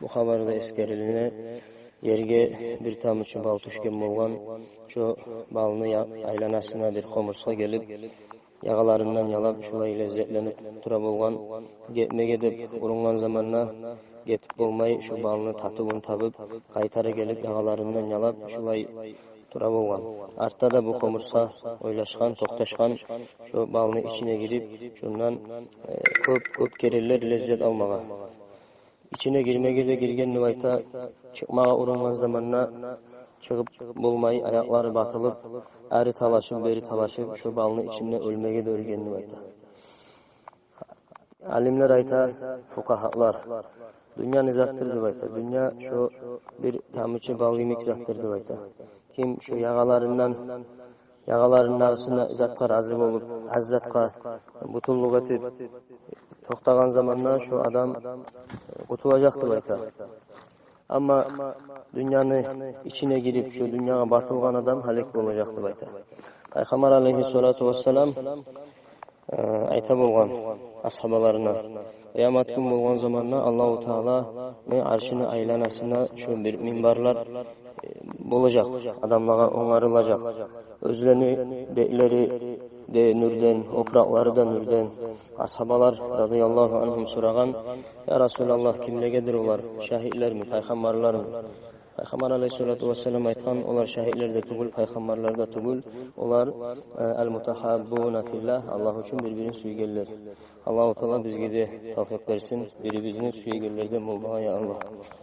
bu habarda eskeriline yerge bir tamıçı bal düşken bolgan şu balını aylanasına bir komursa gelip yağalarından yalap şulay lezzetlenip tura bolgan getme gedip urungan zamanna getip bolmay şu balını tatıbın tabıp kaytara gelip yağalarından yalap şulay tura bolgan. Artta da bu komursa oylaşkan, toktaşkan şu balını içine girip şundan köp keriller lezzet almağa. İçine girmege de girgen nuvayta çıkmağa urungan zamanna çıkıp bulmayı ayakları batılıp eri talaşıp beri talaşıp şu balını içinde ölmege de ölgen nuvayta. Alimler ayta fukahalar dünya nizattır nuvayta. Dünya şu bir tamıçı bal yemek zattır nuvayta. Kim şu yağaların ağısına zatqa razı olup azzatqa butulluq etip toxtagan zamandan şu adam kurtulacaktı bayta. Ama dünyanın içine girip şu dünyaya batılgan adam halek olacaktı bayta. Peygamber aleyhissalatu vesselam ayta bolgan ashabalarına kıyamet gün bolgan zamanna Allahu Teala arşını aylanasına şu bir minbarlar olacak. Adamlara onarılacak. Özlerini bekleri de nürden, oprakları da nürden. Ashabalar radıyallahu anhum soragan, ya Resulallah kimlegedir olar? Şahitler mi, peygamberler mi? Peygamber aleyhissalatu vesselam aytgan, olar şahitler de tugul, peygamberler de tugul. Olar el-mutahabbuna fillah, Allah için birbirini süygeller. Allah-u Teala bizge de tavfik versin, birbirini süygellerden bulmağa ya Allah.